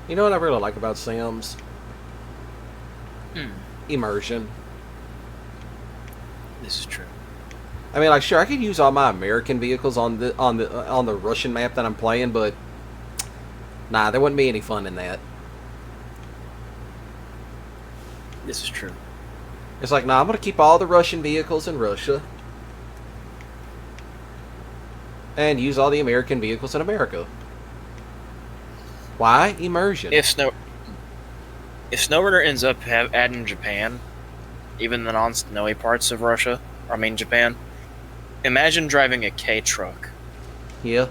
You know what I really like about Sims? Hmm. Immersion. This is true. I mean, like, sure, I could use all my American vehicles on the Russian map that I'm playing, but nah, there wouldn't be any fun in that. This is true. It's like, nah, I'm gonna keep all the Russian vehicles in Russia and use all the American vehicles in America. Why? Immersion. If SnowRunner ends up adding Japan, even the non-snowy parts of Russia, or I mean Japan, imagine driving a K truck. Yeah.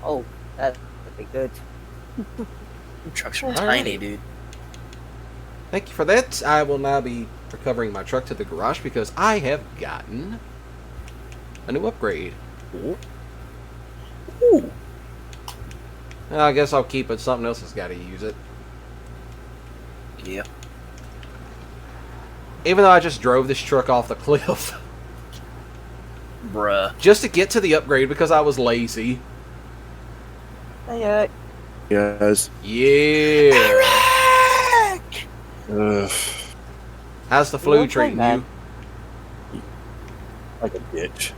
Oh, that would be good. Trucks are Alrighty. tiny, dude. Thank you for that. I will now be recovering my truck to the garage because I have gotten a new upgrade. Ooh. I guess I'll keep it. Something else has got to use it. Yeah. Even though I just drove this truck off the cliff. Bruh. Just to get to the upgrade because I was lazy. Hey, Yes. Yeah. Ugh. How's the flu okay, treating man? you? Like a bitch.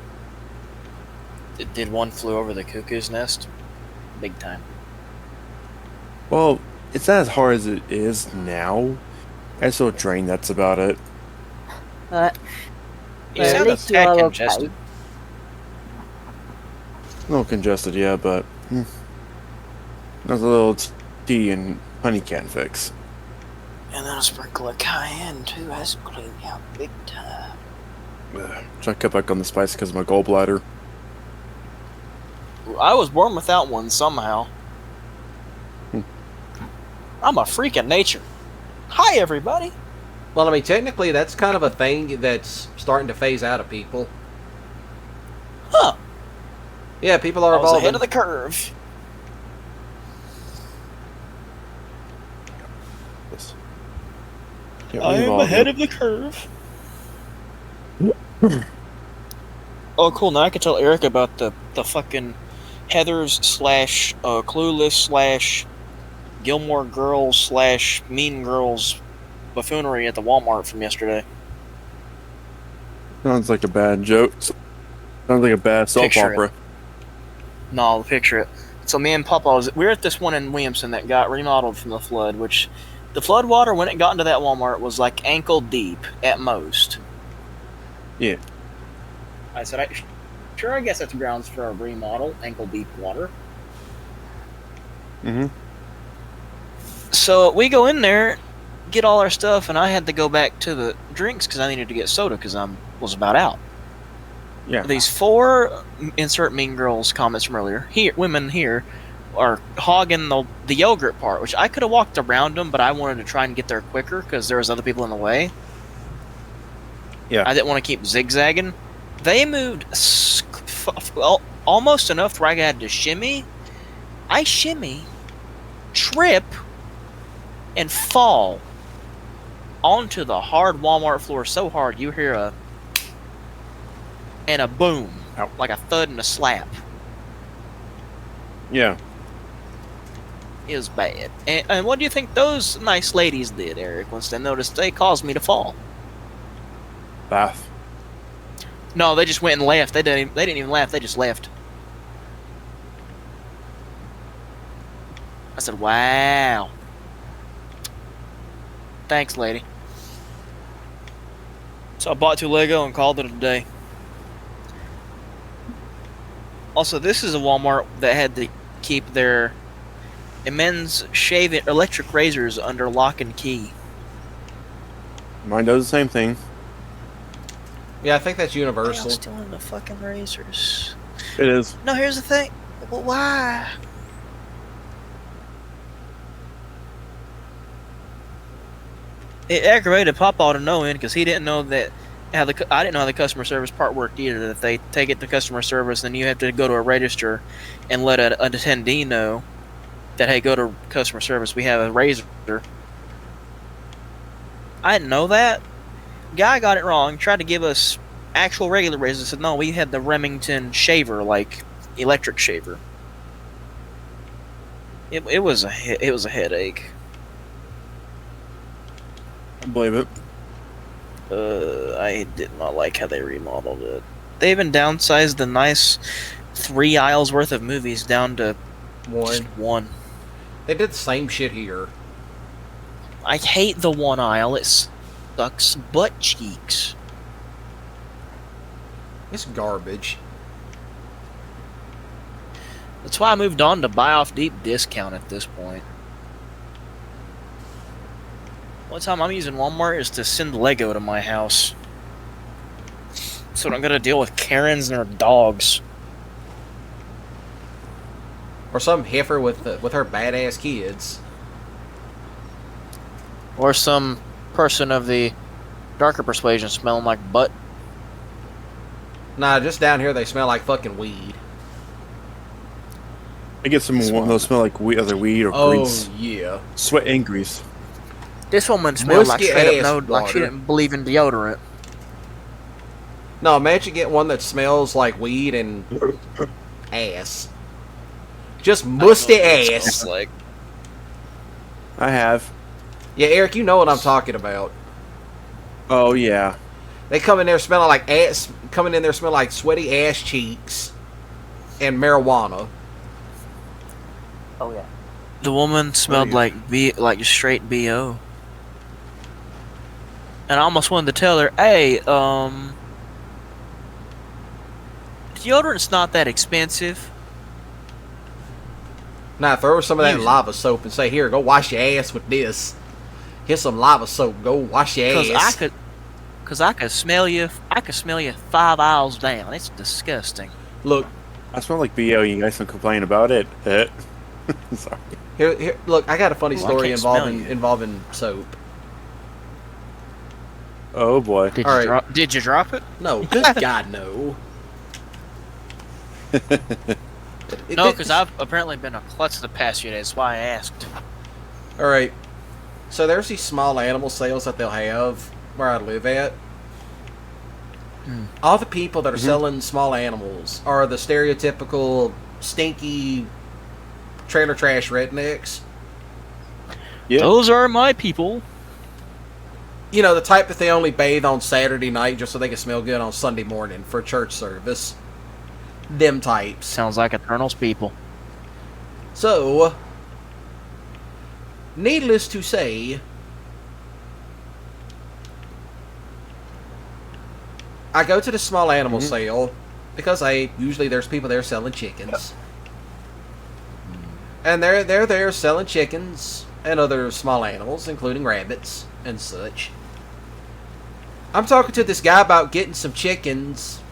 Did one flew over the cuckoo's nest? Big time. Well, it's not as hard as it is now. I still drain, that's about it. Uh, You at sound a least you tad are congested. okay. A little congested, yeah, but there's a little tea and honey can fix. And then a sprinkle of cayenne, too. That's clean out big time. Try to cut back on the spice because of my gallbladder. I was born without one somehow. I'm a freak of nature. Hi, everybody. Well, I mean, technically, that's kind of a thing that's starting to phase out of people. Huh. Yeah, people are I was evolving. ahead of the curve. Yes. I am ahead of the curve. Oh, cool. Now I can tell Eric about the fucking Heathers slash Clueless slash Gilmore Girls slash Mean Girls buffoonery at the Walmart from yesterday. Sounds like a bad joke. Sounds like a bad soap Picture opera. No, I'll picture it. So me and Papa, we were at this one in Williamson that got remodeled from the flood, which the flood water, when it got into that Walmart, was like ankle deep at most. Yeah. I said, I guess that's grounds for a remodel, ankle deep water. Mm-hmm. So we go in there, get all our stuff, and I had to go back to the drinks because I needed to get soda because I was about out. Yeah. These four insert Mean Girls comments from earlier. Women here are hogging the yogurt part, which I could have walked around them, but I wanted to try and get there quicker because there was other people in the way. Yeah. I didn't want to keep zigzagging. They moved almost enough where I had to shimmy. I shimmy, trip, and fall onto the hard Walmart floor so hard you hear a boom. Ow. Like a thud and a slap. Yeah. It was bad. And what do you think those nice ladies did, Eric, once they noticed they caused me to fall? Bath. No, they just went and left. They didn't even laugh. They just left. I said, wow. Thanks, lady. So I bought 2 Lego and called it a day. Also, this is a Walmart that had to keep their men's shaving electric razors under lock and key. Mine does the same thing. Yeah, I think that's They're universal. stealing the fucking razors. It is. No, here's the thing. Well, why? It aggravated Papa to no end because he didn't know that I didn't know how the customer service part worked either. That if they take it to customer service, then you have to go to a register and let an attendee know that, hey, go to customer service. We have a razor. I didn't know that. Guy got it wrong. Tried to give us actual regular razors. Said no, we had the Remington shaver, like electric shaver. It was a headache. I believe it. I did not like how they remodeled it. They even downsized the nice 3 aisles worth of movies down to just one. They did the same shit here. I hate the one aisle. It sucks butt cheeks. It's garbage. That's why I moved on to buy off deep discount at this point. One time I'm using Walmart is to send Lego to my house. So I'm gonna deal with Karens and their dogs. Or some heifer with her badass kids. Or some person of the darker persuasion smelling like butt. Nah, just down here they smell like fucking weed. I get some one those smell like other weed or grease. Oh yeah. Sweat and grease. This woman smelled like Musky straight ass up no, like she water. didn't believe in deodorant. No, imagine getting one that smells like weed and ass. Just musty I don't know what it ass. smells like. I have. Yeah, Eric, you know what I'm talking about. Oh yeah. They come in there smelling like ass. Coming in there smelling like sweaty ass cheeks and marijuana. Oh yeah. The woman smelled yeah. like straight BO. And I almost wanted to tell her, hey, deodorant's not that expensive. Now throw her some of that Use it. lava soap and say, "Here, go wash your ass with this. Here's some lava soap. Go wash your ass." Cause I could smell you. I could smell you 5 aisles down. It's disgusting. Look, I smell like BO. You guys don't complain about it. Sorry. here. Look, I got a funny Ooh, I story can't smell involving soap. Oh boy. Did All you right. Did you drop it? No, good God, no. No, because I've apparently been a klutz the past few days. That's why I asked. All right. So there's these small animal sales that they'll have where I live at. All the people that are selling small animals are the stereotypical stinky trailer trash rednecks. Yeah. Those are my people. You know, the type that they only bathe on Saturday night just so they can smell good on Sunday morning for church service. Them types. Sounds like Eternal's people. So, needless to say, I go to the small animal sale because usually there's people there selling chickens. And they're there selling chickens and other small animals, including rabbits and such. I'm talking to this guy about getting some chickens,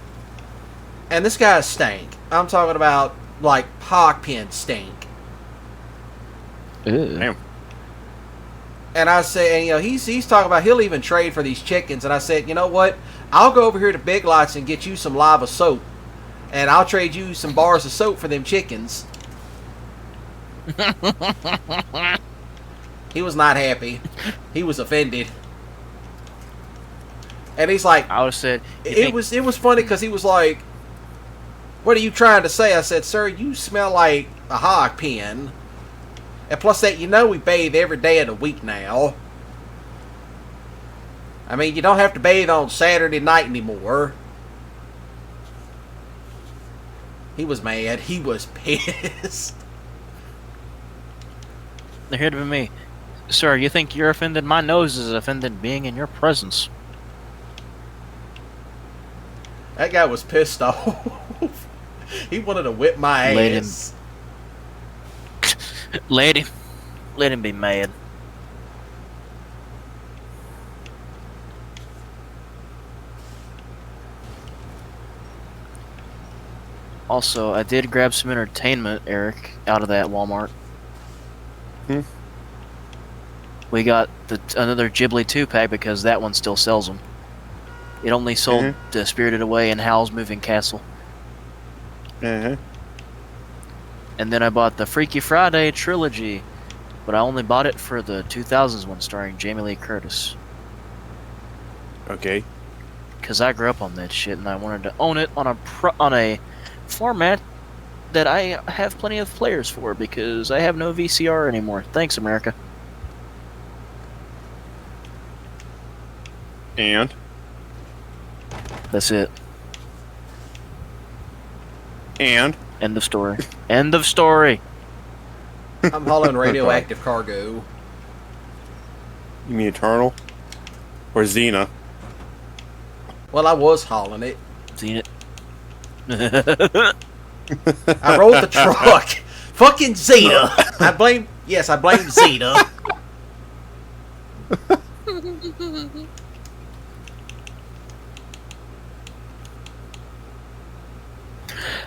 and this guy stank. I'm talking about, like, hog pen stink. Damn. And I said, and, you know, he's talking about he'll even trade for these chickens. And I said, you know what? I'll go over here to Big Lots and get you some lava soap. And I'll trade you some bars of soap for them chickens. He was not happy. He was offended. And he's like, I would have said it was funny because he was like, "What are you trying to say?" I said, "Sir, you smell like a hog pen. And plus that, you know we bathe every day of the week now. I mean, you don't have to bathe on Saturday night anymore." He was mad. He was pissed. They're here to be me. Sir, you think you're offended? My nose is offended being in your presence. That guy was pissed off. He wanted to whip my ass. Let him be mad. Also, I did grab some entertainment, Eric, out of that Walmart. We got another Ghibli 2-pack because that one still sells them. It only sold Spirited Away and Howl's Moving Castle. And then I bought the Freaky Friday trilogy, but I only bought it for the 2000s one starring Jamie Lee Curtis. Okay. Because I grew up on that shit and I wanted to own it on a format that I have plenty of players for because I have no VCR anymore. Thanks, America. And That's it. and End of story. End of story. I'm hauling radioactive cargo. you mean Eternal or Xena? Well, I was hauling it. Seen it. I rolled the truck. Fucking Zeta. I blame Zeta.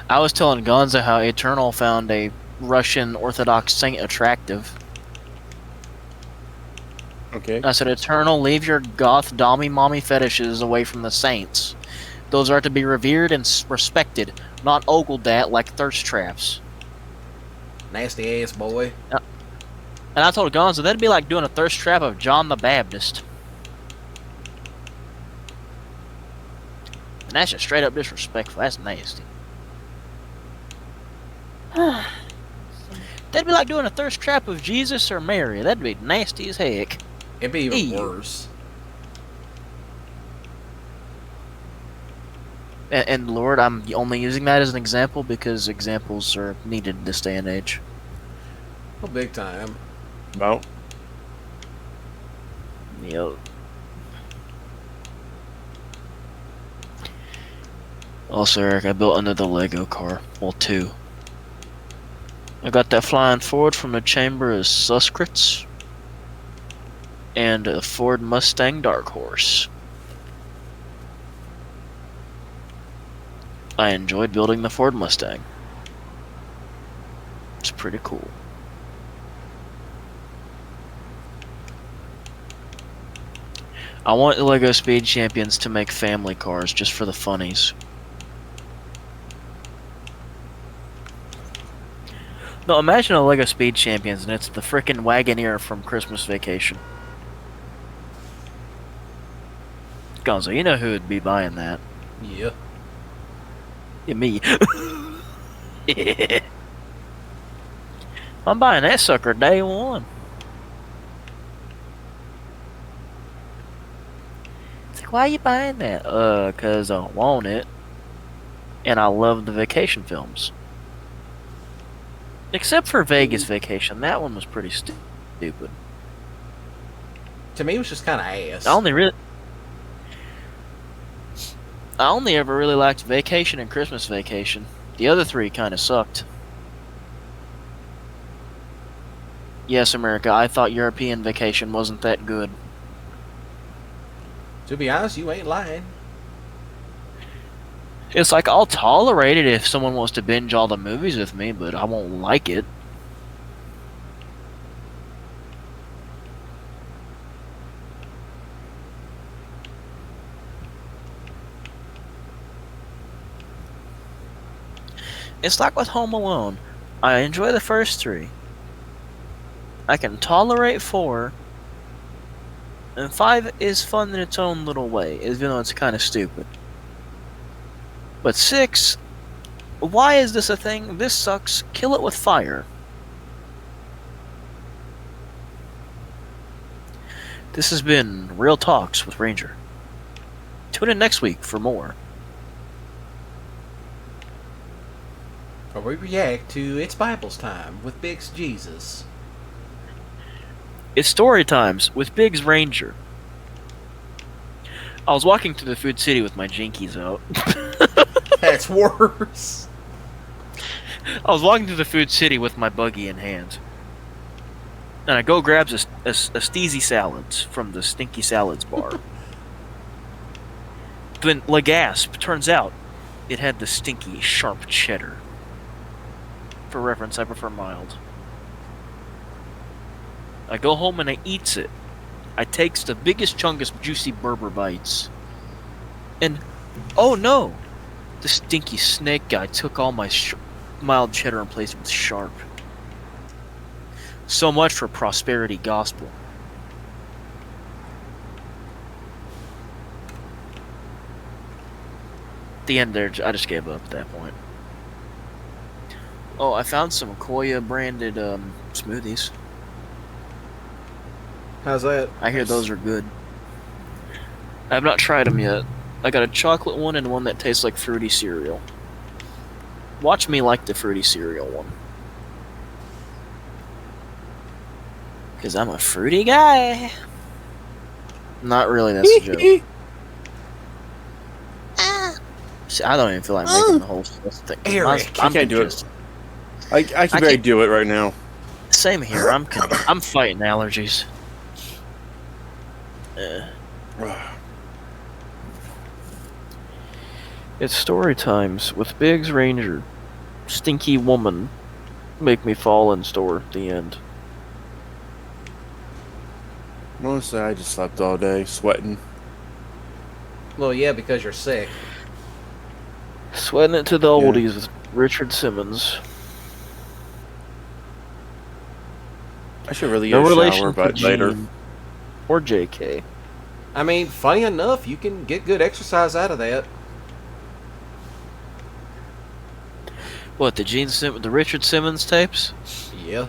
I was telling Gonza how Eternal found a Russian Orthodox saint attractive. Okay. I said, Eternal, leave your goth dommy mommy fetishes away from the saints. Those are to be revered and respected, not ogled at like thirst traps. Nasty ass boy. And I told Gonzo that'd be like doing a thirst trap of John the Baptist. And that's just straight up disrespectful. That's nasty. That'd be like doing a thirst trap of Jesus or Mary. That'd be nasty as heck. It'd be even Ew. worse. And Lord, I'm only using that as an example because examples are needed in this day and age. Oh, big time. About Yep. Also, Eric, I built another Lego car. Well, two. I got that flying Ford from the Chamber of Suscrits. And a Ford Mustang Dark Horse. I enjoyed building the Ford Mustang. It's pretty cool. I want the LEGO Speed Champions to make family cars just for the funnies. No, imagine a LEGO Speed Champions and it's the frickin' Wagoneer from Christmas Vacation. Gonzo, you know who would be buying that. Yeah. Yeah, me. I'm buying that sucker day one. It's like, why are you buying that? 'Cause I want it. And I love the vacation films. Except for Vegas Vacation. That one was pretty stupid. To me, it was just kind of ass. I only ever really liked Vacation and Christmas Vacation. The other three kind of sucked. Yes, America, I thought European Vacation wasn't that good. To be honest, you ain't lying. It's like, I'll tolerate it if someone wants to binge all the movies with me, but I won't like it. It's like with Home Alone. I enjoy the first three. I can tolerate 4. And 5 is fun in its own little way, even though it's kind of stupid. But 6, why is this a thing? This sucks. Kill it with fire. This has been Real Talks with Ranger. Tune in next week for more. Or we react to It's Bible's Time with Big's Jesus. It's story times with Biggs Ranger. I was walking through the Food City with my jinkies out. That's worse. I was walking through the Food City with my buggy in hand. And I go grabs a Steezy Salads from the Stinky Salads bar. Then, la gasp, turns out it had the stinky, sharp cheddar. For reference, I prefer mild. I go home and I eats it. I takes the biggest chungus juicy Berber bites. And, oh no! The stinky snake guy took all my mild cheddar and replaced it with sharp. So much for prosperity gospel. At the end there, I just gave up at that point. Oh, I found some Koya branded smoothies. How's that? I hear those are good. I've not tried them yet. I got a chocolate one and one that tastes like fruity cereal. Watch me like the fruity cereal one. Because I'm a fruity guy. Not really, that's a joke. See, I don't even feel like making the whole thing. Eric, I can't do it. I can barely do it right now. Same here. I'm fighting allergies. It's story times with Biggs Ranger. Stinky woman. Make me fall in store at the end. Mostly, I just slept all day, sweating. Well, yeah, because you're sick. Sweating it to the oldies with Richard Simmons. I should really No get a relation shower, to but later. Gene or JK. I mean, funny enough, you can get good exercise out of that. What, the Richard Simmons tapes? Yeah.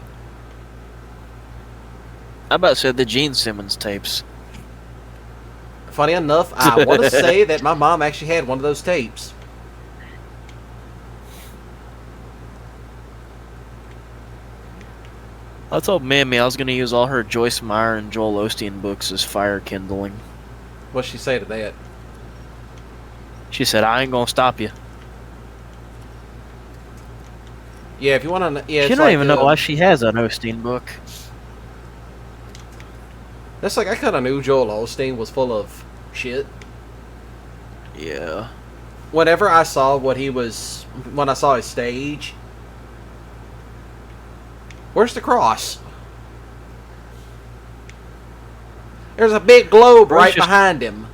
I about said the Gene Simmons tapes. Funny enough, I want to say that my mom actually had one of those tapes. I told Mammy I was going to use all her Joyce Meyer and Joel Osteen books as fire kindling. What'd she say to that? She said, I ain't going to stop you. Yeah, if you want to... Yeah, She it's don't like, even know why she has an Osteen book. That's like, I kind of knew Joel Osteen was full of shit. Yeah. Whenever I saw what he was... When I saw his stage... Where's the cross? There's a big globe Bro's right just- behind him.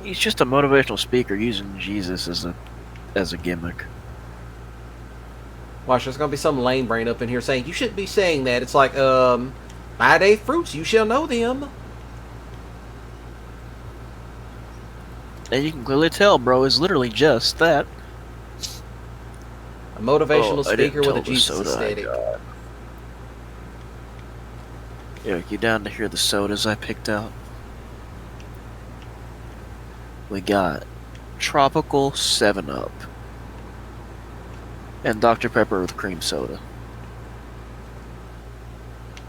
He's just a motivational speaker using Jesus as a gimmick. Watch, there's gonna be some lame brain up in here saying, you shouldn't be saying that. It's like, by day fruits, you shall know them. And you can clearly tell, bro, is literally just that. A motivational I didn't speaker with tell a the Jesus soda I aesthetic. got. Eric, you down to hear the sodas I picked out? We got Tropical 7-Up and Dr. Pepper with cream soda.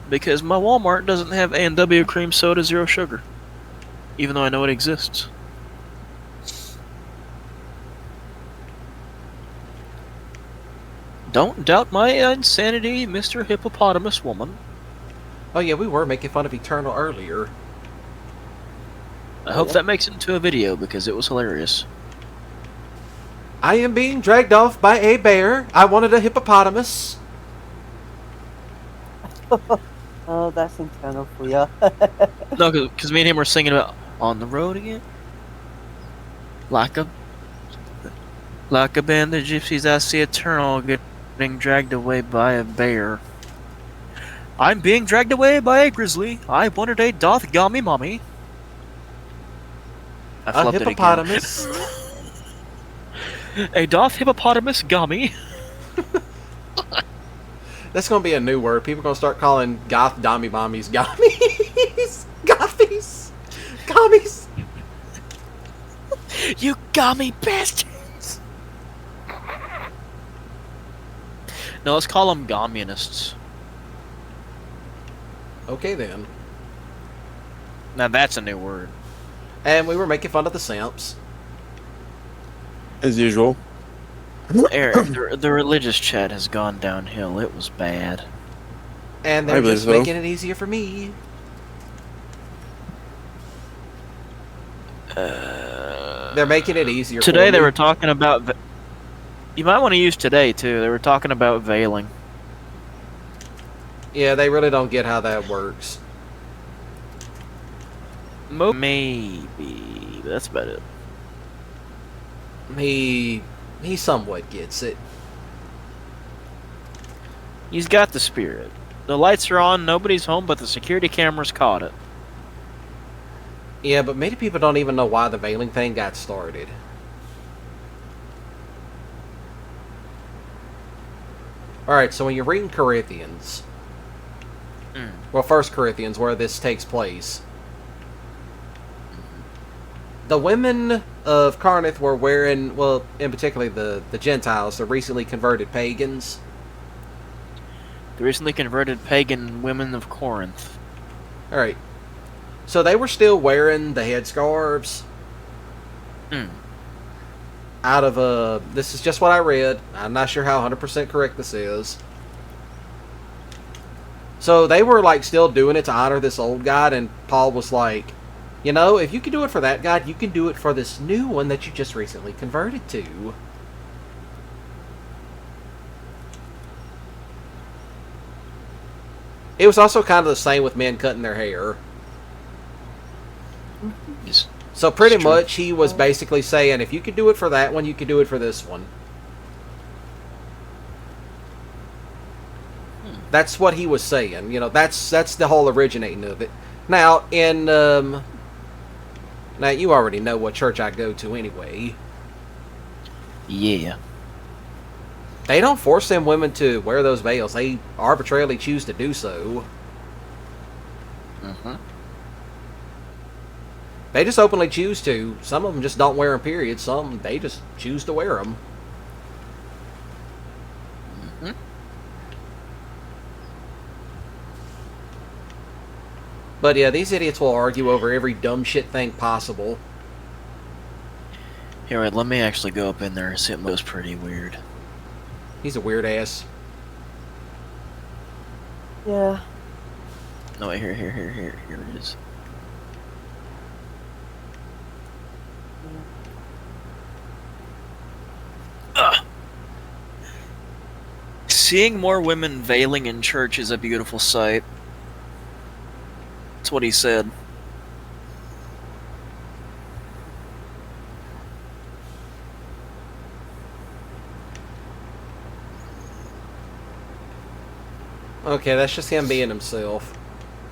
Because my Walmart doesn't have A&W cream soda zero sugar, even though I know it exists. Don't doubt my insanity, Mr. Hippopotamus Woman. Oh yeah, we were making fun of Eternal earlier. I hope that makes it into a video because it was hilarious. I am being dragged off by a bear. I wanted a hippopotamus. Oh, that's internal for ya. No, because me and him were singing about On the Road Again. Like a band of gypsies, I see Eternal getting dragged away by a bear. I'm being dragged away by a grizzly. I wanted a Dothgami mommy. I A flubbed it again. hippopotamus. A Doth hippopotamus gummy. That's gonna be a new word. People are gonna start calling goth dommy mommies gommies. Gothies. Gommies. You gummy bastards. No, let's call them communists. Okay then. Now that's a new word. And we were making fun of the simps. As usual. Eric, the religious chat has gone downhill. It was bad. And I they're believe just so. making it easier for me. They're making it easier Today for they me. were talking about... You might want to use today, too. They were talking about veiling. Yeah, they really don't get how that works. Maybe. That's about it. He somewhat gets it. He's got the spirit. The lights are on, nobody's home, but the security cameras caught it. Yeah, but many people don't even know why the veiling thing got started. Alright, so when you're reading Corinthians, well, 1 Corinthians, where this takes place, the women of Corinth were wearing, well, in particular the Gentiles, the recently converted pagans. The recently converted pagan women of Corinth. Alright. So they were still wearing the headscarves. Out of this is just what I read. I'm not sure how 100% correct this is. So they were like still doing it to honor this old god, and Paul was like, you know, if you can do it for that god, you can do it for this new one that you just recently converted to. It was also kind of the same with men cutting their hair. So pretty much he was basically saying, if you can do it for that one, you can do it for this one. That's what he was saying. You know, that's the whole originating of it. Now, now you already know what church I go to anyway. Yeah. They don't force them women to wear those veils. They arbitrarily choose to do so. They just openly choose to. Some of them just don't wear them, period. Some, they just choose to wear them. But yeah, these idiots will argue over every dumb shit thing possible. Here, wait, let me actually go up in there and see it looks pretty weird. He's a weird ass. Yeah. No, wait, here it is. Ugh. Seeing more women veiling in church is a beautiful sight. That's what he said. Okay, that's just him being himself.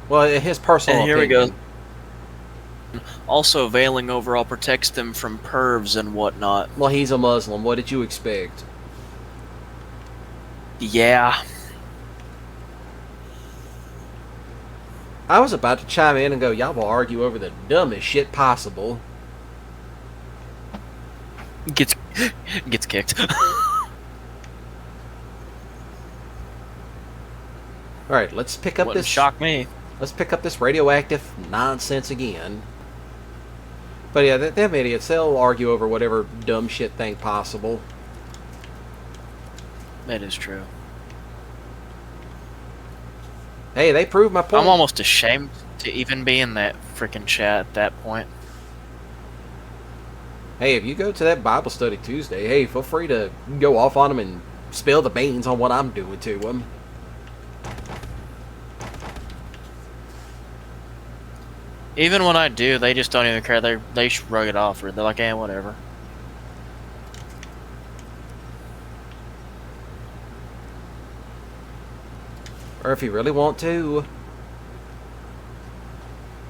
Well, his personal And here opinion. we go. Also, veiling overall protects them from pervs and whatnot. Well, he's a Muslim. What did you expect? Yeah. I was about to chime in and go, y'all will argue over the dumbest shit possible. Gets kicked. Alright, let's pick up Wouldn't this. shock me. Let's pick up this radioactive nonsense again. But yeah, them idiots, they'll argue over whatever dumb shit thing possible. That is true. Hey, they proved my point. I'm almost ashamed to even be in that freaking chat at that point. Hey, if you go to that Bible study Tuesday, hey, feel free to go off on them and spill the beans on what I'm doing to them. Even when I do, they just don't even care. They shrug it off, or they're like, eh, whatever. Or if you really want to,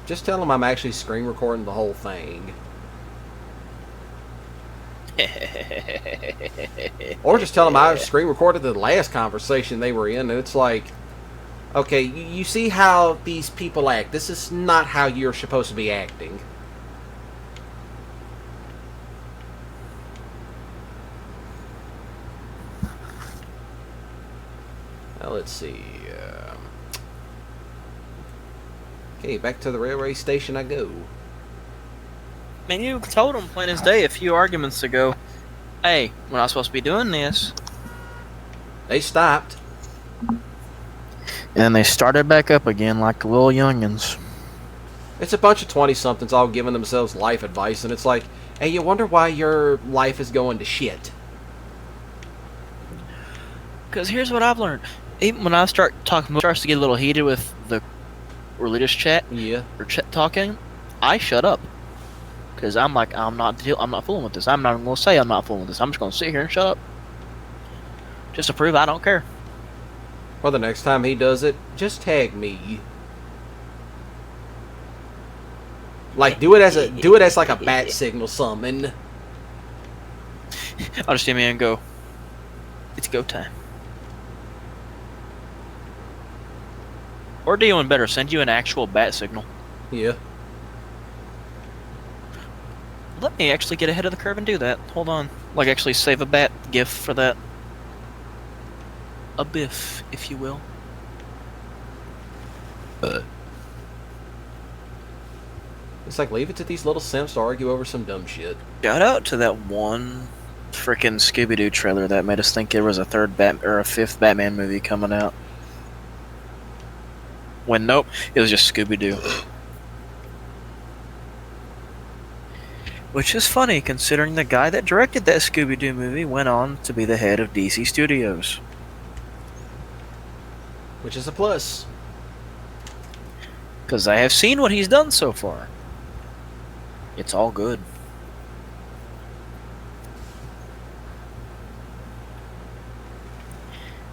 just tell them I'm actually screen recording the whole thing. Or just tell them I screen recorded the last conversation they were in, and it's like, okay, you see how these people act. This is not how you're supposed to be acting. Now, let's see. Okay, back to the railway station I go. Man, you told him plain as day a few arguments ago, hey, we're not supposed to be doing this. They stopped. And then they started back up again like little youngins. It's a bunch of 20-somethings all giving themselves life advice, and it's like, hey, you wonder why your life is going to shit. Because here's what I've learned. Even when I start talking, starts to get a little heated with the religious chat, Yeah. or talking, I shut up. Because I'm like, I'm not fooling with this. I'm not even going to say I'm not fooling with this. I'm just going to sit here and shut up. Just to prove I don't care. Or the next time he does it, just tag me. Like, do it as like a bat signal summon. I'll just see me and go, it's go time. Or do you want better? Send you an actual bat signal. Yeah. Let me actually get ahead of the curve and do that. Hold on. Like, actually save a bat gif for that. A biff, if you will. It's like, leave it to these little simps to argue over some dumb shit. Shout out to that one frickin' Scooby-Doo trailer that made us think there was a fifth Batman movie coming out. When nope, it was just Scooby-Doo. Which is funny, considering the guy that directed that Scooby-Doo movie went on to be the head of DC Studios. Which is a plus. Because I have seen what he's done so far. It's all good.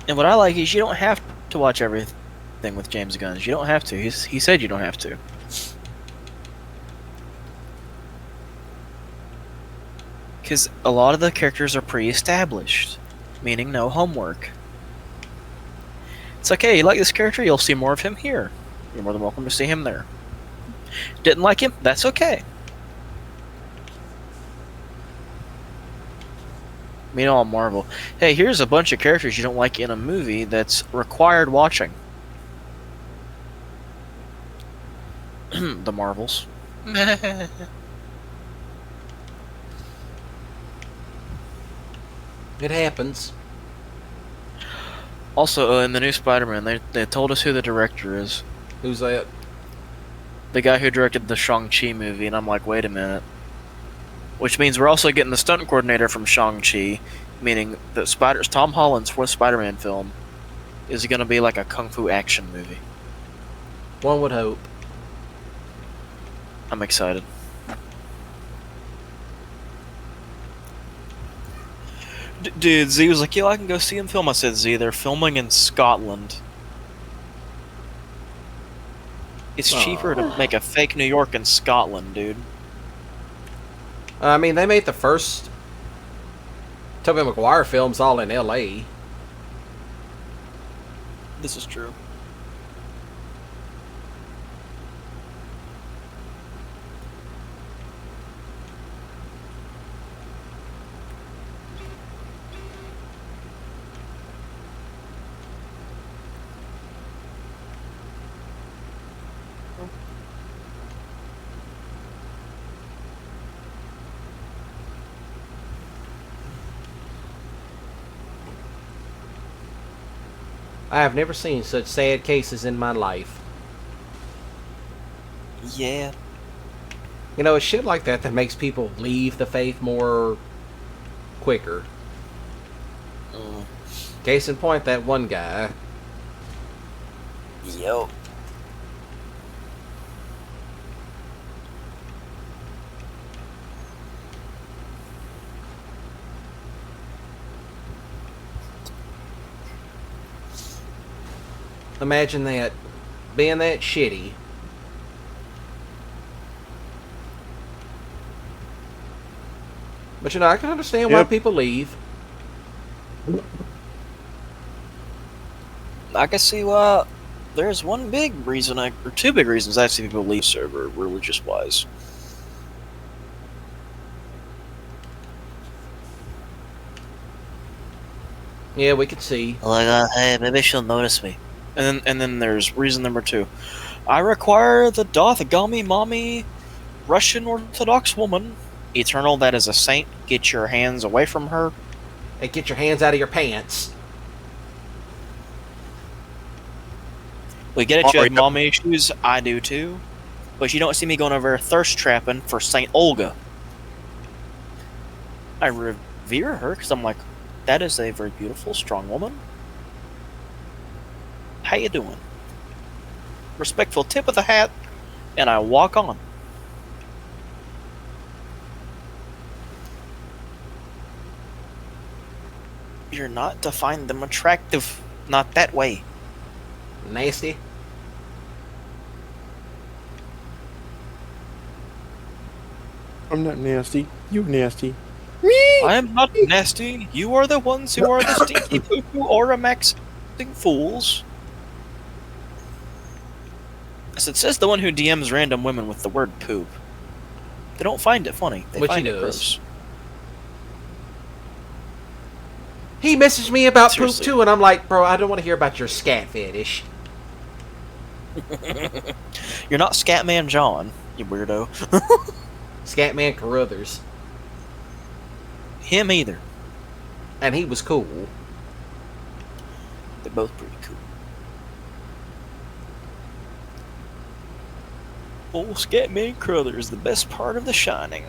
And what I like is you don't have to watch everything with James Gunn. You don't have to. He said you don't have to. Because a lot of the characters are pre-established, meaning no homework. It's like, hey, you like this character? You'll see more of him here. You're more than welcome to see him there. Didn't like him? That's okay. Meanwhile, Marvel. Hey, here's a bunch of characters you don't like in a movie that's required watching. The Marvels. It happens. Also, in the new Spider-Man, they told us who the director is. Who's that? The guy who directed the Shang-Chi movie, and I'm like, wait a minute. Which means we're also getting the stunt coordinator from Shang-Chi, meaning that Tom Holland's fourth Spider-Man film is going to be like a kung fu action movie. One would hope. I'm excited. Dude, Z was like, yo, I can go see him film. I said, Z, they're filming in Scotland. It's cheaper to make a fake New York in Scotland, dude. I mean, they made the first Tobey Maguire films all in L.A. This is true. I have never seen such sad cases in my life. Yeah. You know, it's shit like that that makes people leave the faith more quicker. Case in point, that one guy. Yo. Imagine that. Being that shitty. But you know, I can understand why people leave. I can see why. There's one big reason, or two big reasons I see people leave server, religious-wise. Yeah, we could see. Like, hey, maybe she'll notice me. And then there's reason number two. I require the Dothgami mommy Russian Orthodox woman. Eternal, that is a saint. Get your hands away from her. Hey, get your hands out of your pants. We get it, you have mommy issues. I do too. But you don't see me going over thirst trapping for Saint Olga. I revere her because I'm like, that is a very beautiful, strong woman. How you doing? Respectful tip of the hat, and I walk on. You're not to find them attractive. Not that way. Nasty. I'm not nasty. You nasty. I am not nasty. You are the ones who are the stinky poo-poo oramaxing fools. So it says the one who DMs random women with the word poop. They don't find it funny. They Which find he it does. gross. He messaged me about Seriously. poop too, and I'm like, bro, I don't want to hear about your scat fetish. You're not Scatman John, you weirdo. Scatman Carruthers. Him either. And he was cool. They're both pretty cool. Old Scatman Crothers is the best part of The Shining.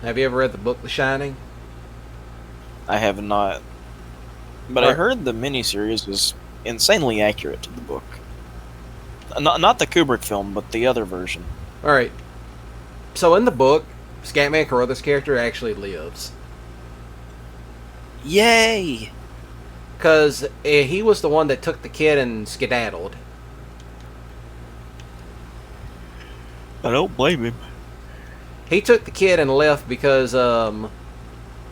Have you ever read the book The Shining? I have not. But I Alright. heard the miniseries is insanely accurate to the book. Not the Kubrick film, but the other version. Alright. So in the book, Scatman Carruthers' character actually lives. Yay! Because he was the one that took the kid and skedaddled. I don't blame him. He took the kid and left because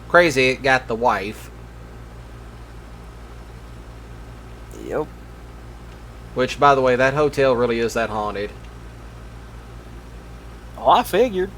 Crazy got the wife. Yep. Which, by the way, that hotel really is that haunted. Oh, I figured.